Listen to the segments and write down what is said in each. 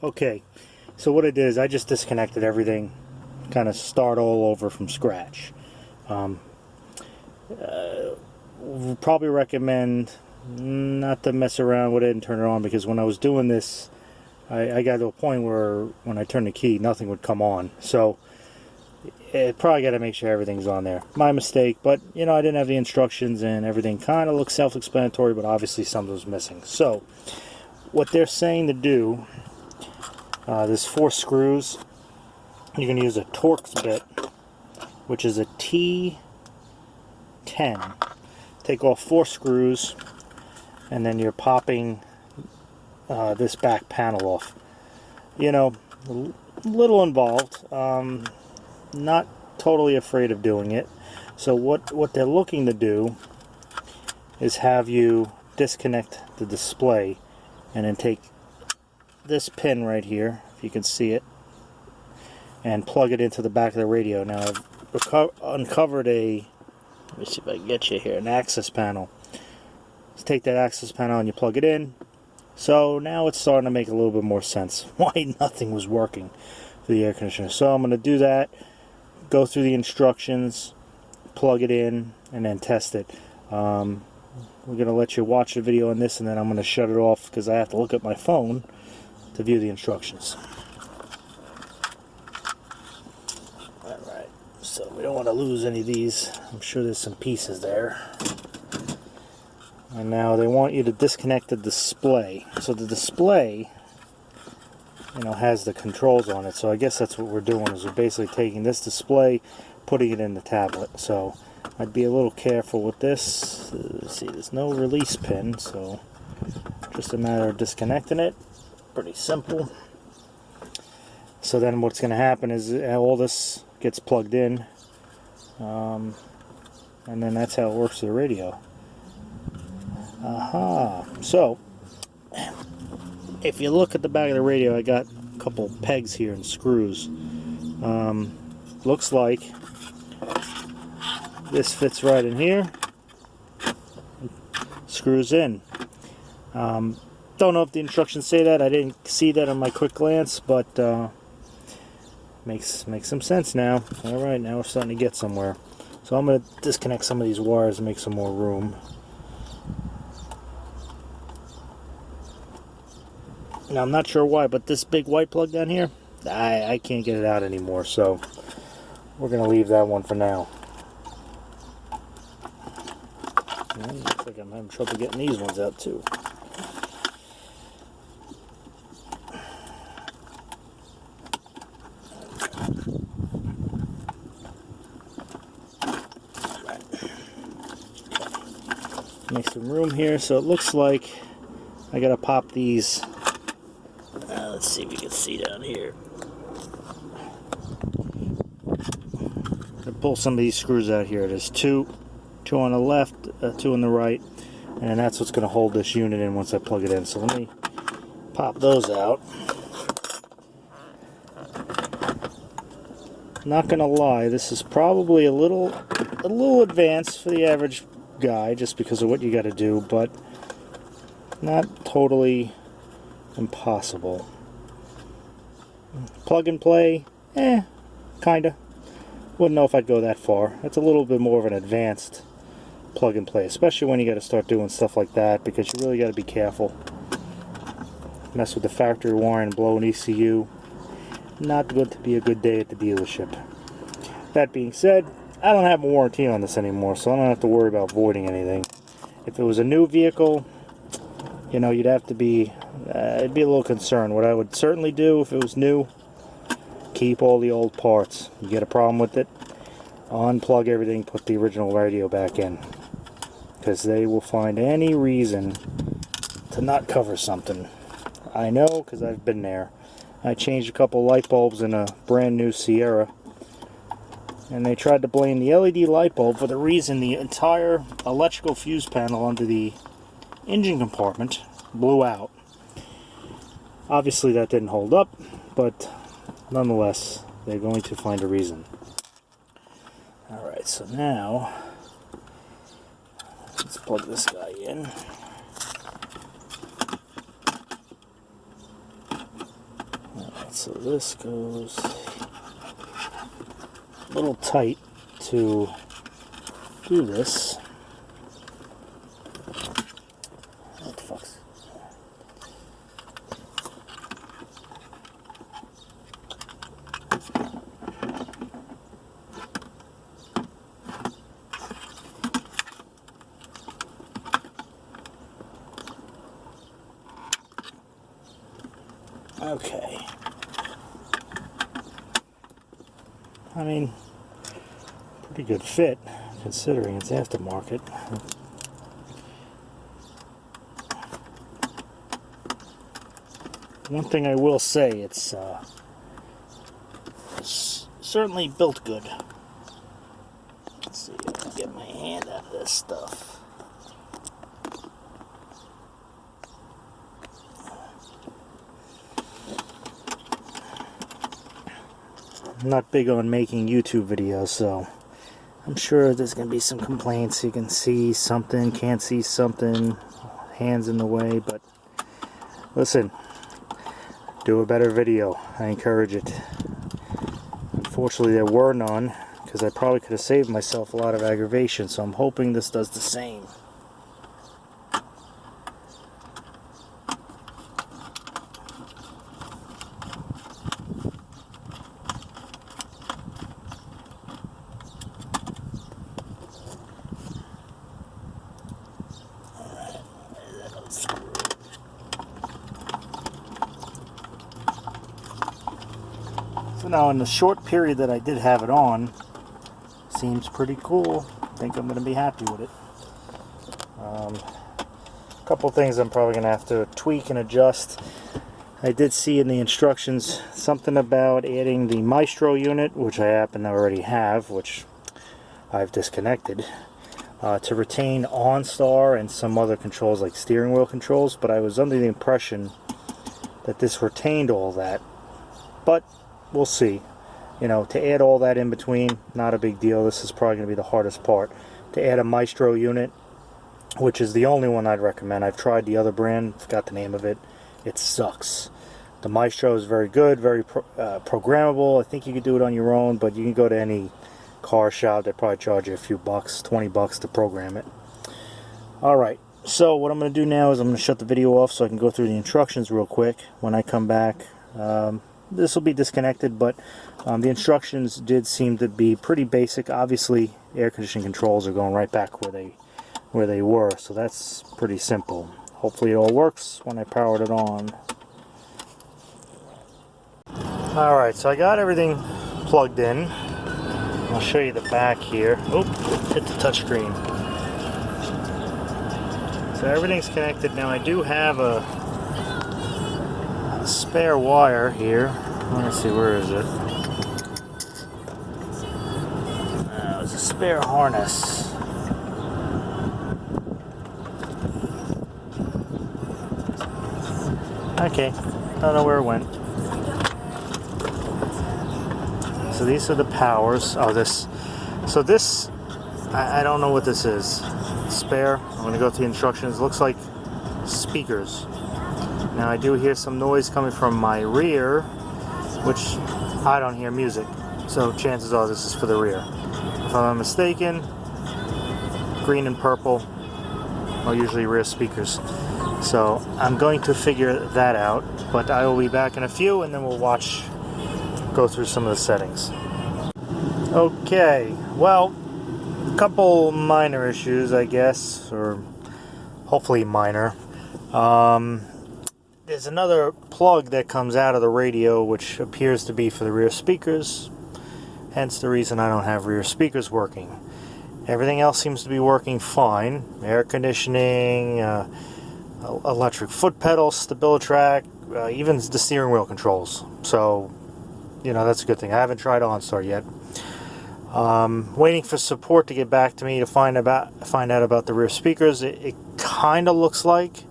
Okay, so what I did is I just disconnected everything, kind of start all over from scratch. We'll probably recommend not to mess around with it and turn it on, because when I was doing this, I got to a point where when I turned the key, nothing would come on. So probably got to make sure everything's on there. My mistake, but you know, I didn't have the instructions and everything kind of looks self-explanatory, but obviously something was missing. So what they're saying to do, there's 4 screws. You're going to use a Torx bit, which is a T10. Take off 4 screws, and then you're popping this back panel off. You know, a little involved. Not totally afraid of doing it. So what they're looking to do is have you disconnect the display and then take this pin right here, if you can see it, and plug it into the back of the radio. Now I've uncovered a, let me see if I can get you here, an access panel. Let's take that access panel and you plug it in. So now it's starting to make a little bit more sense why nothing was working for the air conditioner. So I'm going to do that, go through the instructions, plug it in, and then test it. We're going to let you watch the video on this, and then I'm going to shut it off because I have to look at my phone to view the instructions. Alright, so we don't want to lose any of these. I'm sure there's some pieces there. And now they want you to disconnect the display. So the display, you know, has the controls on it. So I guess that's what we're doing, is we're basically taking this display, putting it in the tablet. So I'd be a little careful with this. Let's see, there's no release pin, so just a matter of disconnecting it. Pretty simple. So then what's going to happen is all this gets plugged in, and then that's how it works with the radio. Aha. So if you look at the back of the radio, I got a couple pegs here and screws. Looks like this fits right in here, screws in. Don't know if the instructions say that. I didn't see that on my quick glance, but makes some sense now. Alright, now we're starting to get somewhere. So I'm going to disconnect some of these wires and make some more room. Now I'm not sure why, but this big white plug down here, I can't get it out anymore, so we're going to leave that one for now. And looks like I'm having trouble getting these ones out too. Make some room here. So it looks like I gotta pop these. Let's see if you can see down here. I pull some of these screws out here. There's two on the left, 2 on the right, and that's what's going to hold this unit in once I plug it in. So let me pop those out. Not going to lie, this is probably a little advanced for the average guy, just because of what you got to do, but not totally impossible. Plug and play, kinda. Wouldn't know if I'd go that far. It's a little bit more of an advanced plug and play, especially when you got to start doing stuff like that, because you really got to be careful. Mess with the factory wiring and blow an ECU. Not going to be a good day at the dealership. That being said, I don't have a warranty on this anymore, so I don't have to worry about voiding anything. If it was a new vehicle, you know, you'd have to be, it'd be a little concerned. What I would certainly do if it was new, keep all the old parts. You get a problem with it, unplug everything, put the original radio back in, because they will find any reason to not cover something. I know, because I've been there. I changed a couple light bulbs in a brand new Sierra, and they tried to blame the LED light bulb for the reason the entire electrical fuse panel under the engine compartment blew out. Obviously that didn't hold up, but nonetheless they're going to find a reason. Alright, so now let's plug this guy in. So this goes a little tight to do this. What the fuck's... Okay. I mean, pretty good fit considering it's aftermarket. One thing I will say, it's certainly built good. Let's see if I can get my hand out of this stuff. I'm not big on making YouTube videos, so I'm sure there's going to be some complaints. You can see something, can't see something, hands in the way, but listen, do a better video. I encourage it. Unfortunately, there were none, because I probably could have saved myself a lot of aggravation, so I'm hoping this does the same. So now in the short period that I did have it on, seems pretty cool. I think I'm going to be happy with it. A couple things I'm probably going to have to tweak and adjust. I did see in the instructions something about adding the Maestro unit, which I happen to already have, which I've disconnected, to retain OnStar and some other controls like steering wheel controls, but I was under the impression that this retained all that. But we'll see. You know, to add all that in between, not a big deal. This is probably going to be the hardest part. To add a Maestro unit, which is the only one I'd recommend. I've tried the other brand, forgot the name of it. It sucks. The Maestro is very good, very programmable. I think you could do it on your own, but you can go to any car shop. They probably charge you a few bucks, 20 bucks to program it. Alright, so what I'm going to do now is I'm going to shut the video off so I can go through the instructions real quick. When I come back, this will be disconnected, but the instructions did seem to be pretty basic. Obviously, air conditioning controls are going right back where they were, so that's pretty simple. Hopefully it all works when I powered it on. Alright, so I got everything plugged in. I'll show you the back here. Oh, hit the touchscreen. So everything's connected. Now I do have a spare wire here. Let's see, where is it? It's a spare harness. Okay, don't know where it went. So these are the powers. Oh, this. So this, I don't know what this is. Spare. I'm going to go through the instructions. Looks like speakers. Now I do hear some noise coming from my rear, which I don't hear music. So chances are this is for the rear. If I'm not mistaken, green and purple are usually rear speakers. So I'm going to figure that out, but I will be back in a few and then we'll go through some of the settings. Okay, well, a couple minor issues, I guess, or hopefully minor. There's another plug that comes out of the radio which appears to be for the rear speakers, hence the reason I don't have rear speakers working. Everything else seems to be working fine. Air conditioning, electric foot pedals, StabiliTrak, even the steering wheel controls. So, you know, that's a good thing. I haven't tried OnStar yet. Waiting for support to get back to me to find out about the rear speakers. It kind of looks like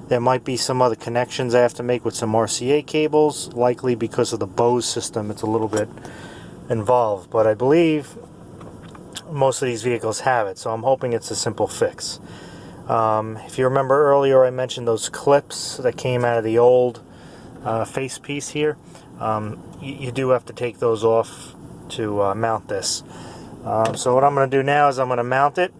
there might be some other connections I have to make with some RCA cables, likely because of the Bose system. It's a little bit involved, but I believe most of these vehicles have it, so I'm hoping it's a simple fix. If you remember earlier, I mentioned those clips that came out of the old face piece here. You do have to take those off to mount this. So what I'm going to do now is I'm going to mount it.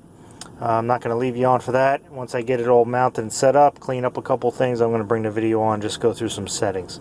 I'm not going to leave you on for that. Once I get it all mounted and set up, clean up a couple things, I'm going to bring the video on, just go through some settings.